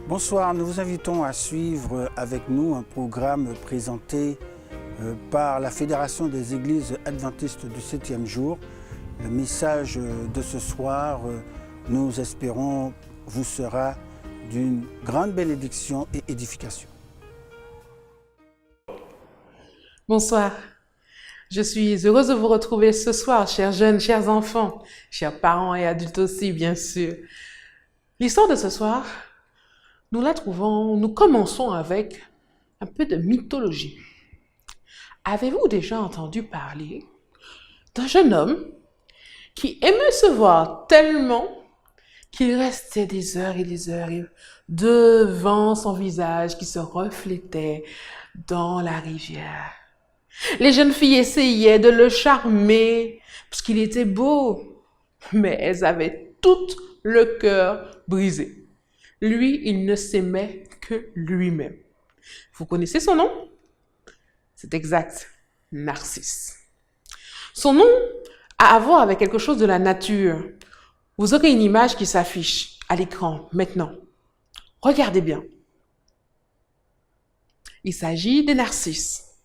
Bonsoir, nous vous invitons à suivre avec nous un programme présenté par la Fédération des Églises Adventistes du 7e jour. Le message de ce soir, nous espérons, vous sera d'une grande bénédiction et édification. Bonsoir, je suis heureuse de vous retrouver ce soir, chers jeunes, chers enfants, chers parents et adultes aussi, bien sûr. L'histoire de ce soir, nous commençons avec un peu de mythologie. Avez-vous déjà entendu parler d'un jeune homme qui aimait se voir tellement qu'il restait des heures et des heures devant son visage qui se reflétait dans la rivière? Les jeunes filles essayaient de le charmer parce qu'il était beau, mais elles avaient tout le cœur brisé. Lui, il ne s'aimait que lui-même. Vous connaissez son nom? C'est exact, Narcisse. Son nom a à voir avec quelque chose de la nature. Vous aurez une image qui s'affiche à l'écran maintenant. Regardez bien. Il s'agit des narcisses,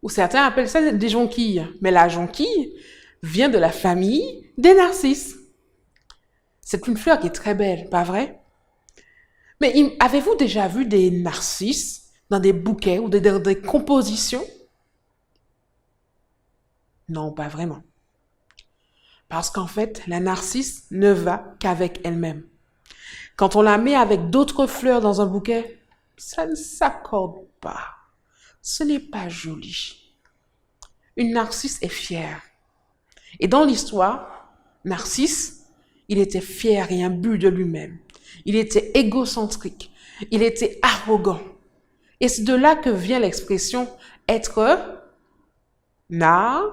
ou certains appellent ça des jonquilles. Mais la jonquille vient de la famille des narcisses. C'est une fleur qui est très belle, pas vrai? Mais avez-vous déjà vu des narcisses dans des bouquets ou dans des compositions? Non, pas vraiment. Parce qu'en fait, la narcisse ne va qu'avec elle-même. Quand on la met avec d'autres fleurs dans un bouquet, ça ne s'accorde pas. Ce n'est pas joli. Une narcisse est fière. Et dans l'histoire, Narcisse, il était fier et imbu de lui-même. Il était égocentrique. Il était arrogant. Et c'est de là que vient l'expression être narcissique.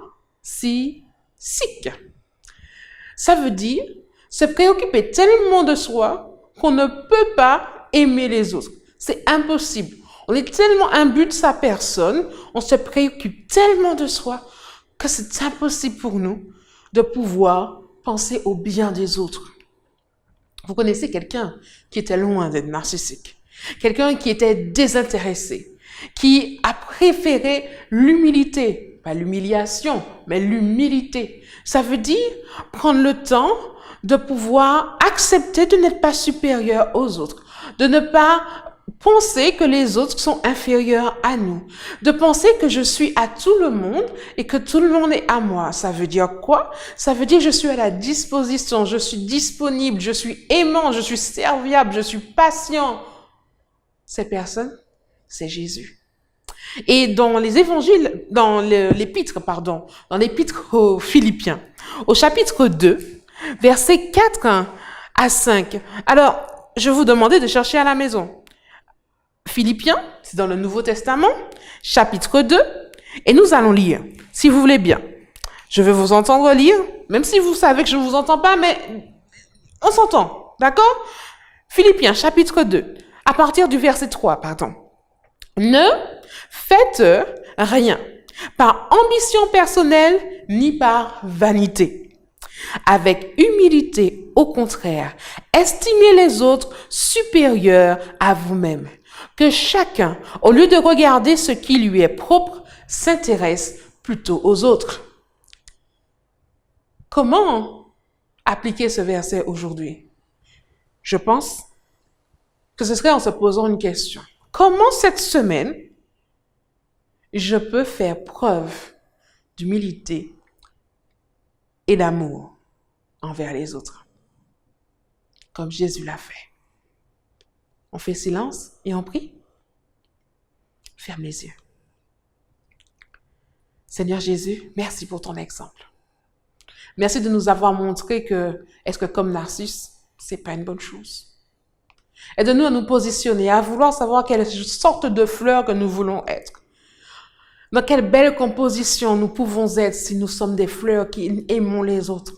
Ça veut dire se préoccuper tellement de soi qu'on ne peut pas aimer les autres. C'est impossible. On est tellement imbu de sa personne, on se préoccupe tellement de soi que c'est impossible pour nous de pouvoir penser au bien des autres. Vous connaissez quelqu'un qui était loin d'être narcissique, quelqu'un qui était désintéressé, qui a préféré l'humilité, pas l'humiliation, mais l'humilité. Ça veut dire prendre le temps de pouvoir accepter de n'être pas supérieur aux autres, de ne pas penser que les autres sont inférieurs à nous, de penser que je suis à tout le monde et que tout le monde est à moi. Ça veut dire quoi? Ça veut dire que je suis à la disposition, je suis disponible, je suis aimant, je suis serviable, je suis patient. Ces personnes, c'est Jésus. Et dans les évangiles, dans l'épître aux Philippiens, au chapitre 2, versets 4 à 5. Alors, je vous demandais de chercher à la maison. Philippiens, c'est dans le Nouveau Testament, chapitre 2, et nous allons lire, si vous voulez bien. Je vais vous entendre lire, même si vous savez que je ne vous entends pas, mais on s'entend, d'accord? Philippiens, chapitre 2, à partir du verset 3, pardon. Ne faites rien, par ambition personnelle, ni par vanité. Avec humilité, au contraire, estimez les autres supérieurs à vous-même. Que chacun, au lieu de regarder ce qui lui est propre, s'intéresse plutôt aux autres. Comment appliquer ce verset aujourd'hui? Je pense que ce serait en se posant une question. Comment cette semaine, je peux faire preuve d'humilité et d'amour envers les autres, comme Jésus l'a fait? On fait silence et on prie. Ferme les yeux. Seigneur Jésus, merci pour ton exemple. Merci de nous avoir montré que être comme Narcisse, c'est pas une bonne chose. Aide-nous à nous positionner, à vouloir savoir quelle sorte de fleur que nous voulons être. Dans quelle belle composition nous pouvons être si nous sommes des fleurs qui aimons les autres.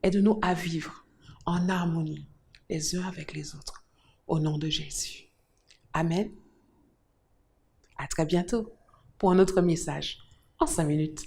Aide-nous à vivre en harmonie les uns avec les autres. Au nom de Jésus. Amen. À très bientôt pour un autre message en 5 minutes.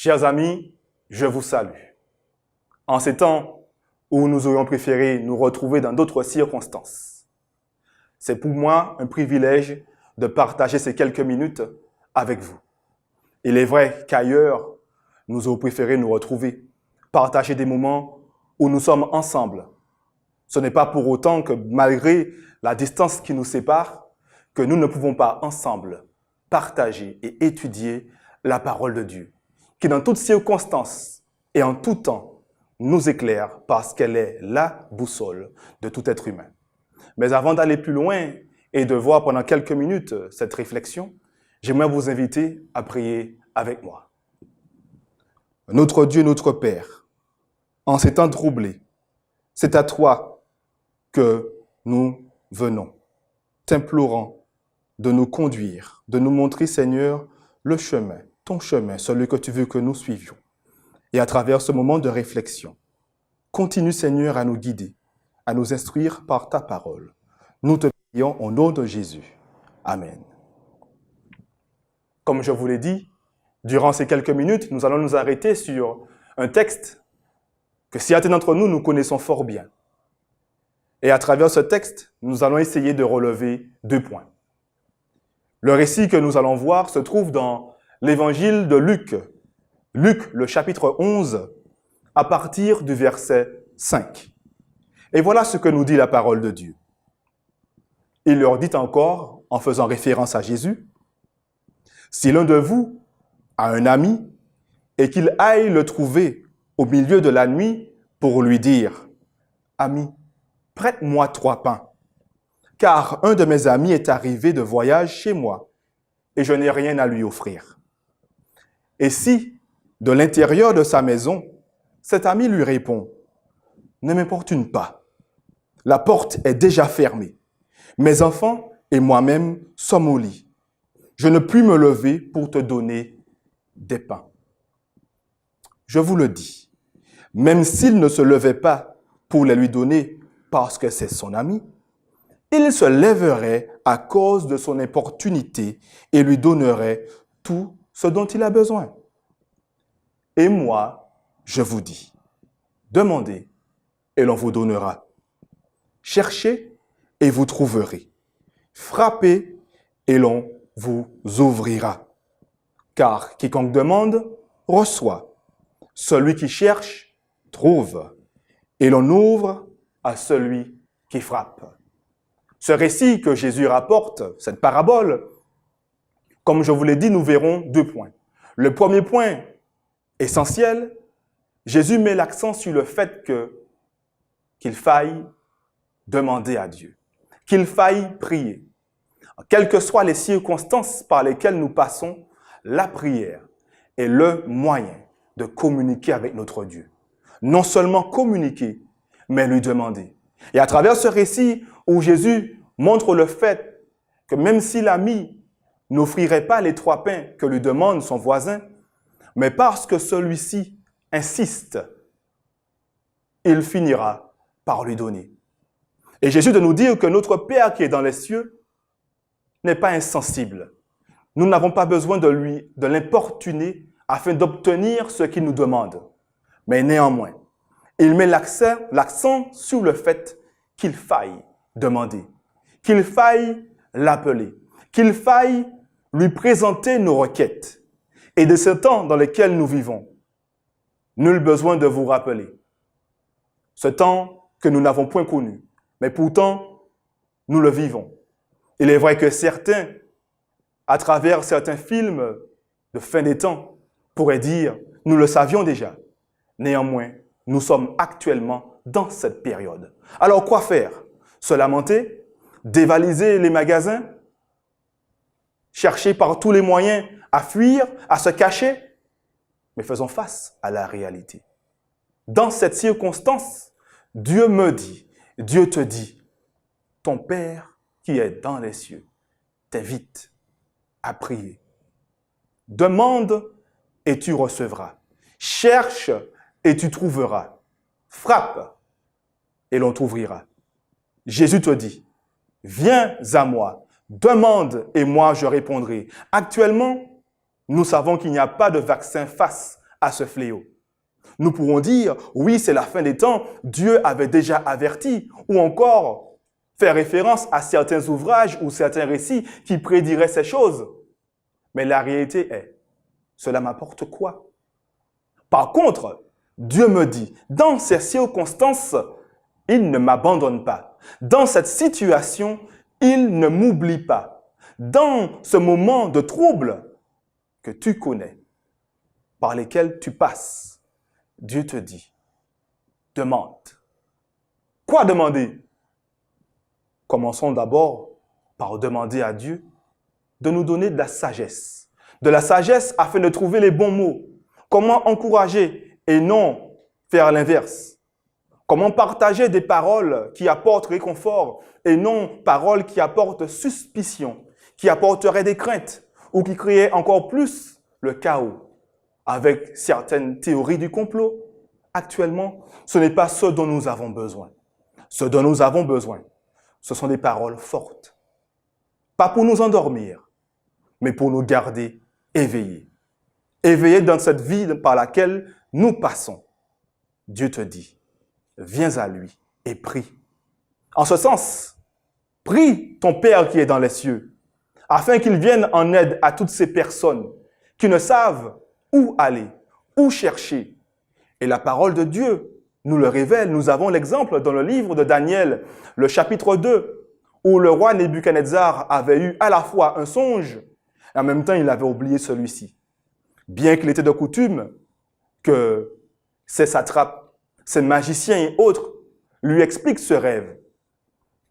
Chers amis, je vous salue. En ces temps où nous aurions préféré nous retrouver dans d'autres circonstances, c'est pour moi un privilège de partager ces quelques minutes avec vous. Il est vrai qu'ailleurs, nous aurions préféré nous retrouver, partager des moments où nous sommes ensemble. Ce n'est pas pour autant que malgré la distance qui nous sépare, que nous ne pouvons pas ensemble partager et étudier la parole de Dieu, qui dans toutes circonstances et en tout temps nous éclaire parce qu'elle est la boussole de tout être humain. Mais avant d'aller plus loin et de voir pendant quelques minutes cette réflexion, j'aimerais vous inviter à prier avec moi. Notre Dieu, notre Père, en ces temps troublés, c'est à toi que nous venons, t'implorant de nous conduire, de nous montrer, Seigneur, le chemin, ton chemin, celui que tu veux que nous suivions. Et à travers ce moment de réflexion, continue, Seigneur, à nous guider, à nous instruire par ta parole. Nous te prions au nom de Jésus. Amen. Comme je vous l'ai dit, durant ces quelques minutes, nous allons nous arrêter sur un texte que certains d'entre nous, nous connaissons fort bien. Et à travers ce texte, nous allons essayer de relever 2 points. Le récit que nous allons voir se trouve dans l'évangile de Luc. Luc, le chapitre 11, à partir du verset 5. Et voilà ce que nous dit la parole de Dieu. Il leur dit encore, en faisant référence à Jésus, « Si l'un de vous a un ami et qu'il aille le trouver au milieu de la nuit pour lui dire, « Ami, prête-moi 3 pains, car un de mes amis est arrivé de voyage chez moi et je n'ai rien à lui offrir. » Et si, de l'intérieur de sa maison, cet ami lui répond, « Ne m'importune pas, la porte est déjà fermée, mes enfants et moi-même sommes au lit. Je ne puis me lever pour te donner des pains. » Je vous le dis, même s'il ne se levait pas pour les lui donner parce que c'est son ami, il se lèverait à cause de son importunité et lui donnerait tout ce dont il a besoin. Et moi, je vous dis, demandez et l'on vous donnera. Cherchez et vous trouverez. Frappez et l'on vous ouvrira. Car quiconque demande, reçoit. Celui qui cherche, trouve. Et l'on ouvre à celui qui frappe. Ce récit que Jésus rapporte, cette parabole, comme je vous l'ai dit, nous verrons 2 points. Le premier point, essentiel, Jésus met l'accent sur le fait qu'il faille demander à Dieu, qu'il faille prier. Quelles que soient les circonstances par lesquelles nous passons, la prière est le moyen de communiquer avec notre Dieu. Non seulement communiquer, mais lui demander. Et à travers ce récit où Jésus montre le fait que même si l'ami n'offrirait pas les 3 pains que lui demande son voisin, mais parce que celui-ci insiste, il finira par lui donner. Et Jésus de nous dire que notre Père qui est dans les cieux n'est pas insensible. Nous n'avons pas besoin de l'importuner afin d'obtenir ce qu'il nous demande. Mais néanmoins, il met l'accent sur le fait qu'il faille demander, qu'il faille l'appeler, qu'il faille lui présenter nos requêtes. Et de ce temps dans lequel nous vivons, nul besoin de vous rappeler. Ce temps que nous n'avons point connu, mais pourtant, nous le vivons. Il est vrai que certains, à travers certains films de fin des temps, pourraient dire, nous le savions déjà. Néanmoins, nous sommes actuellement dans cette période. Alors quoi faire? Se lamenter? Dévaliser les magasins? Chercher par tous les moyens à fuir, à se cacher? Mais faisons face à la réalité. Dans cette circonstance, Dieu me dit, Dieu te dit, ton Père qui est dans les cieux t'invite à prier. Demande et tu recevras. Cherche et tu trouveras. Frappe et l'on t'ouvrira. Jésus te dit, viens à moi, demande et moi je répondrai. Actuellement, nous savons qu'il n'y a pas de vaccin face à ce fléau. Nous pourrons dire, oui, c'est la fin des temps, Dieu avait déjà averti, ou encore faire référence à certains ouvrages ou certains récits qui prédiraient ces choses. Mais la réalité est, cela m'apporte quoi? Par contre, Dieu me dit, dans ces circonstances, il ne m'abandonne pas. Dans cette situation, il ne m'oublie pas. Dans ce moment de trouble que tu connais, par lesquels tu passes, Dieu te dit, demande. Quoi demander? Commençons d'abord par demander à Dieu de nous donner de la sagesse. De la sagesse afin de trouver les bons mots. Comment encourager et non faire l'inverse. Comment partager des paroles qui apportent réconfort et non paroles qui apportent suspicion, qui apporteraient des craintes ou qui créaient encore plus le chaos avec certaines théories du complot. Actuellement, ce n'est pas ce dont nous avons besoin. Ce dont nous avons besoin, ce sont des paroles fortes. Pas pour nous endormir, mais pour nous garder éveillés. Éveillés dans cette vie par laquelle nous passons. Dieu te dit, viens à lui et prie. En ce sens, prie ton Père qui est dans les cieux, afin qu'il vienne en aide à toutes ces personnes qui ne savent où aller, où chercher. Et la parole de Dieu nous le révèle. Nous avons l'exemple dans le livre de Daniel, le chapitre 2, où le roi Nebuchadnezzar avait eu à la fois un songe, et en même temps il avait oublié celui-ci. Bien qu'il était de coutume que ces satrapes, ces magiciens et autres lui expliquent ce rêve.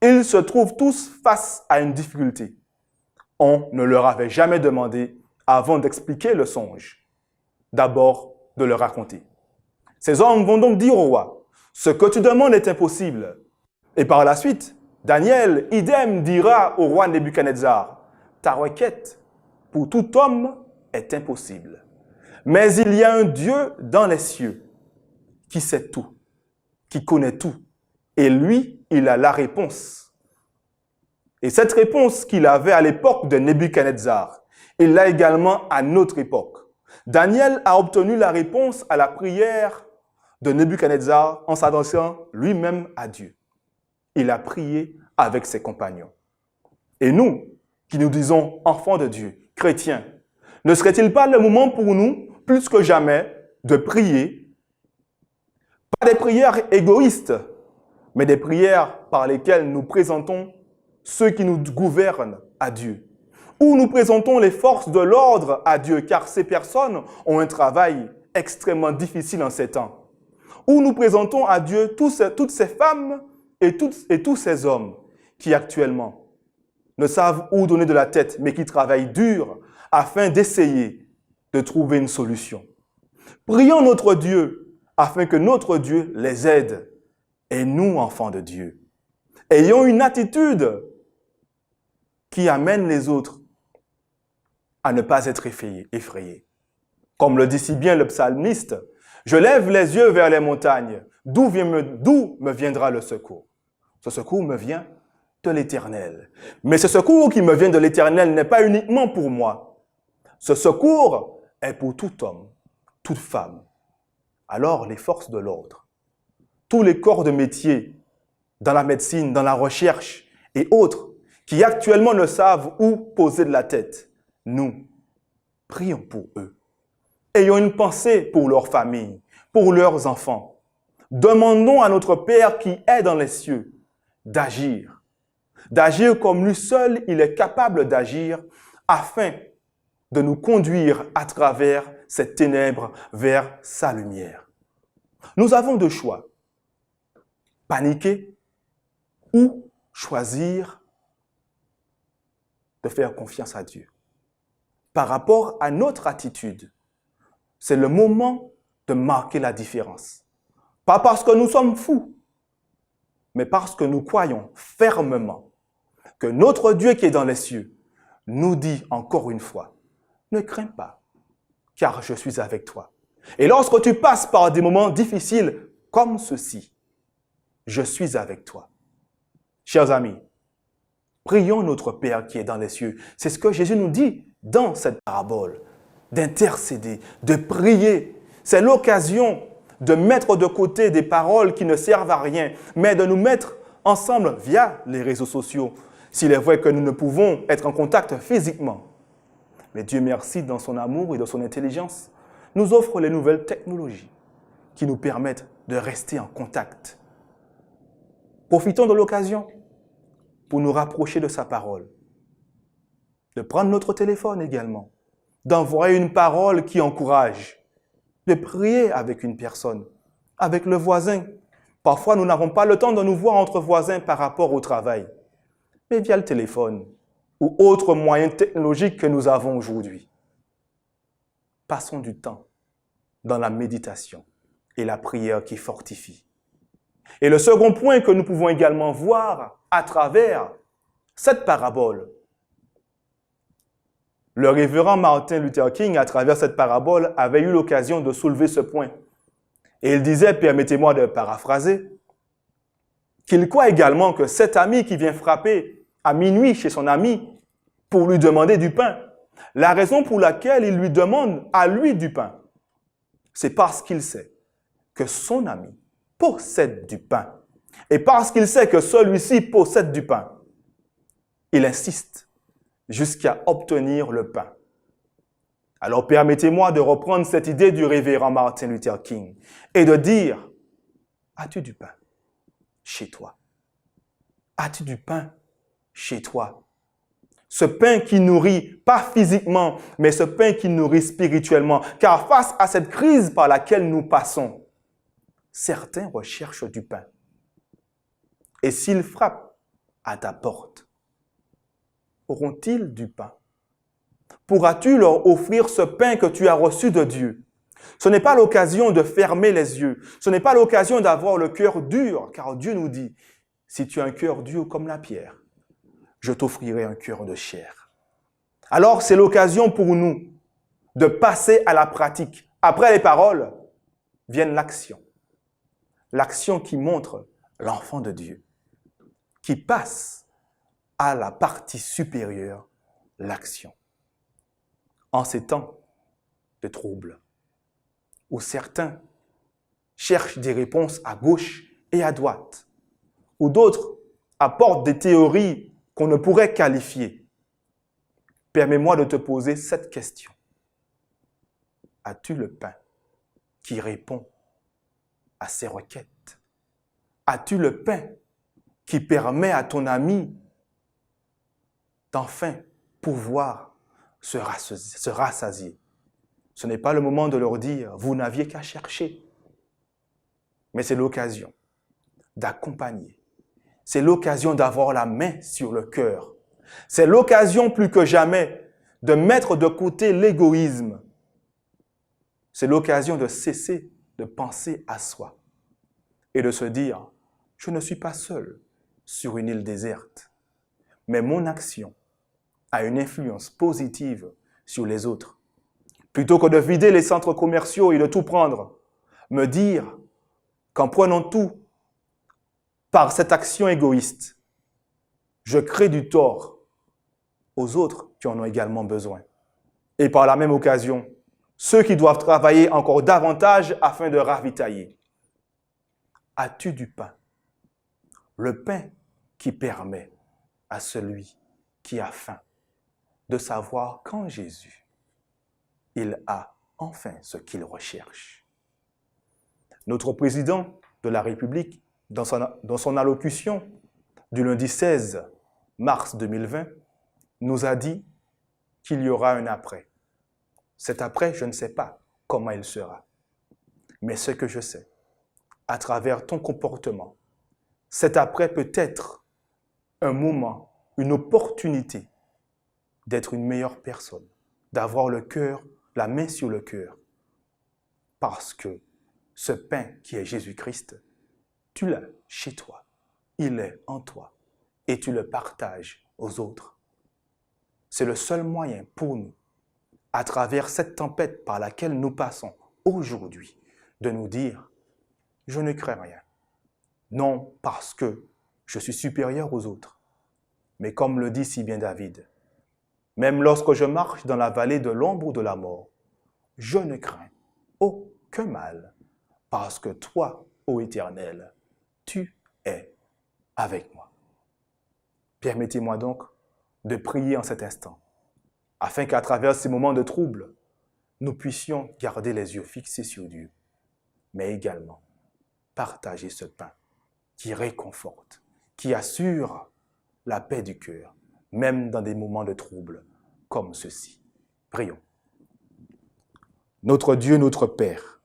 Ils se trouvent tous face à une difficulté. On ne leur avait jamais demandé, avant d'expliquer le songe, d'abord de le raconter. Ces hommes vont donc dire au roi, ce que tu demandes est impossible. Et par la suite, Daniel, idem, dira au roi Nebuchadnezzar, ta requête pour tout homme est impossible. Mais il y a un Dieu dans les cieux qui sait tout, qui connaît tout. Et lui, il a la réponse. Et cette réponse qu'il avait à l'époque de Nebuchadnezzar, il l'a également à notre époque. Daniel a obtenu la réponse à la prière de Nebuchadnezzar en s'adressant lui-même à Dieu. Il a prié avec ses compagnons. Et nous, qui nous disons enfants de Dieu, chrétiens, ne serait-il pas le moment pour nous, plus que jamais, de prier, pas des prières égoïstes, mais des prières par lesquelles nous présentons ceux qui nous gouvernent à Dieu, où nous présentons les forces de l'ordre à Dieu, car ces personnes ont un travail extrêmement difficile en ces temps, où nous présentons à Dieu toutes ces femmes et tous ces hommes qui actuellement ne savent où donner de la tête, mais qui travaillent dur afin d'essayer de trouver une solution. Prions notre Dieu afin que notre Dieu les aide. Et nous, enfants de Dieu, ayons une attitude qui amène les autres à ne pas être effrayés. Comme le dit si bien le psalmiste, je lève les yeux vers les montagnes, d'où me viendra le secours? Ce secours me vient de l'Éternel. Mais ce secours qui me vient de l'Éternel n'est pas uniquement pour moi. Ce secours est pour tout homme, toute femme. Alors les forces de l'ordre, tous les corps de métier dans la médecine, dans la recherche et autres, qui actuellement ne savent où poser de la tête, nous, prions pour eux. Ayons une pensée pour leur famille, pour leurs enfants. Demandons à notre Père qui est dans les cieux d'agir. D'agir comme lui seul, il est capable d'agir afin de nous conduire à travers ces ténèbres vers sa lumière. Nous avons deux choix. Paniquer ou choisir de faire confiance à Dieu. Par rapport à notre attitude, c'est le moment de marquer la différence. Pas parce que nous sommes fous, mais parce que nous croyons fermement que notre Dieu qui est dans les cieux nous dit encore une fois, ne crains pas, car je suis avec toi. Et lorsque tu passes par des moments difficiles comme ceux-ci, je suis avec toi. Chers amis, prions notre Père qui est dans les cieux. C'est ce que Jésus nous dit dans cette parabole, d'intercéder, de prier. C'est l'occasion de mettre de côté des paroles qui ne servent à rien, mais de nous mettre ensemble via les réseaux sociaux. S'il est vrai que nous ne pouvons être en contact physiquement. Mais Dieu merci, dans son amour et dans son intelligence, nous offre les nouvelles technologies qui nous permettent de rester en contact. Profitons de l'occasion pour nous rapprocher de sa parole, de prendre notre téléphone également, d'envoyer une parole qui encourage, de prier avec une personne, avec le voisin. Parfois, nous n'avons pas le temps de nous voir entre voisins par rapport au travail, mais via le téléphone ou autres moyens technologiques que nous avons aujourd'hui. Passons du temps dans la méditation et la prière qui fortifie. Et le second point que nous pouvons également voir à travers cette parabole, le révérend Martin Luther King, à travers cette parabole, avait eu l'occasion de soulever ce point. Et il disait, permettez-moi de paraphraser, qu'il croit également que cet ami qui vient frapper à minuit chez son ami pour lui demander du pain, la raison pour laquelle il lui demande à lui du pain, c'est parce qu'il sait que son ami possède du pain. Et parce qu'il sait que celui-ci possède du pain, il insiste jusqu'à obtenir le pain. Alors permettez-moi de reprendre cette idée du révérend Martin Luther King et de dire, as-tu du pain chez toi? As-tu du pain chez toi? Ce pain qui nourrit, pas physiquement, mais ce pain qui nourrit spirituellement. Car face à cette crise par laquelle nous passons, certains recherchent du pain. Et s'ils frappent à ta porte, auront-ils du pain? Pourras-tu leur offrir ce pain que tu as reçu de Dieu? Ce n'est pas l'occasion de fermer les yeux. Ce n'est pas l'occasion d'avoir le cœur dur, car Dieu nous dit, si tu as un cœur dur comme la pierre, je t'offrirai un cœur de chair. Alors, c'est l'occasion pour nous de passer à la pratique. Après les paroles, vient l'action. L'action qui montre l'enfant de Dieu, qui passe à la partie supérieure, l'action. En ces temps de troubles, où certains cherchent des réponses à gauche et à droite, où d'autres apportent des théories qu'on ne pourrait qualifier. Permets-moi de te poser cette question. As-tu le pain qui répond à ces requêtes? As-tu le pain qui permet à ton ami d'enfin pouvoir se rassasier? Ce n'est pas le moment de leur dire, vous n'aviez qu'à chercher. Mais c'est l'occasion d'accompagner. C'est l'occasion d'avoir la main sur le cœur. C'est l'occasion plus que jamais de mettre de côté l'égoïsme. C'est l'occasion de cesser de penser à soi et de se dire, je ne suis pas seul sur une île déserte, mais mon action a une influence positive sur les autres. Plutôt que de vider les centres commerciaux et de tout prendre, me dire qu'en prenant tout par cette action égoïste, je crée du tort aux autres qui en ont également besoin. Et par la même occasion, ceux qui doivent travailler encore davantage afin de ravitailler. As-tu du pain? Le pain qui permet à celui qui a faim de savoir qu'en Jésus, il a enfin ce qu'il recherche. Notre président de la République, dans son allocution du lundi 16 mars 2020, nous a dit qu'il y aura un après. Cet après, je ne sais pas comment il sera. Mais ce que je sais, à travers ton comportement, cet après peut être un moment, une opportunité d'être une meilleure personne, d'avoir le cœur, la main sur le cœur. Parce que ce pain qui est Jésus-Christ, tu l'as chez toi, il est en toi et tu le partages aux autres. C'est le seul moyen pour nous, à travers cette tempête par laquelle nous passons aujourd'hui, de nous dire, je ne crains rien. Non parce que je suis supérieur aux autres, mais comme le dit si bien David, même lorsque je marche dans la vallée de l'ombre de la mort, je ne crains que mal, parce que toi, ô Éternel, tu es avec moi. Permettez-moi donc de prier en cet instant, afin qu'à travers ces moments de trouble, nous puissions garder les yeux fixés sur Dieu, mais également partager ce pain qui réconforte, qui assure la paix du cœur, même dans des moments de trouble comme ceux-ci. Prions. Notre Dieu, notre Père,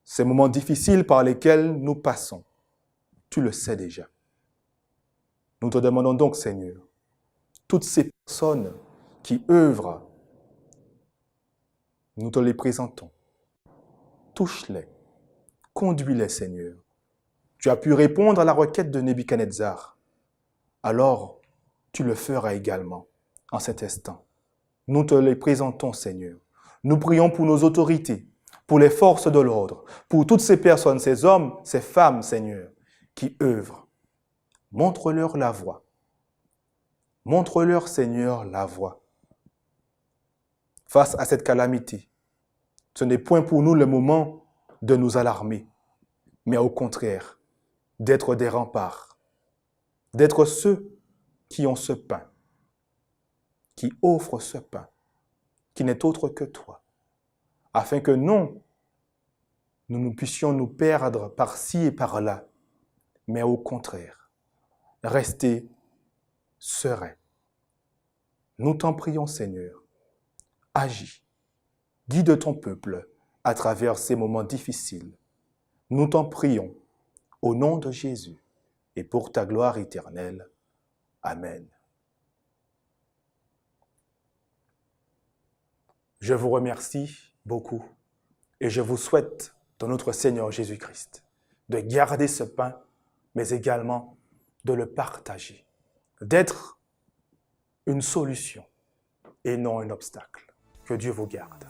ces moments difficiles par lesquels nous passons, tu le sais déjà. Nous te demandons donc, Seigneur, toutes ces personnes qui œuvrent, nous te les présentons. Touche-les, conduis-les, Seigneur. Tu as pu répondre à la requête de Nebuchadnezzar. Alors, tu le feras également en cet instant. Nous te les présentons, Seigneur. Nous prions pour nos autorités, pour les forces de l'ordre, pour toutes ces personnes, ces hommes, ces femmes, Seigneur, qui œuvrent. Montre-leur la voie. Montre-leur, Seigneur, la voie. Face à cette calamité, ce n'est point pour nous le moment de nous alarmer, mais au contraire, d'être des remparts, d'être ceux qui ont ce pain, qui offrent ce pain, qui n'est autre que toi, afin que non, nous ne puissions nous perdre par-ci et par-là, mais au contraire, rester sereins. Nous t'en prions, Seigneur, agis, guide ton peuple à travers ces moments difficiles. Nous t'en prions, au nom de Jésus, et pour ta gloire éternelle. Amen. Je vous remercie beaucoup et je vous souhaite, dans notre Seigneur Jésus-Christ, de garder ce pain, mais également de le partager, d'être une solution et non un obstacle. Que Dieu vous garde.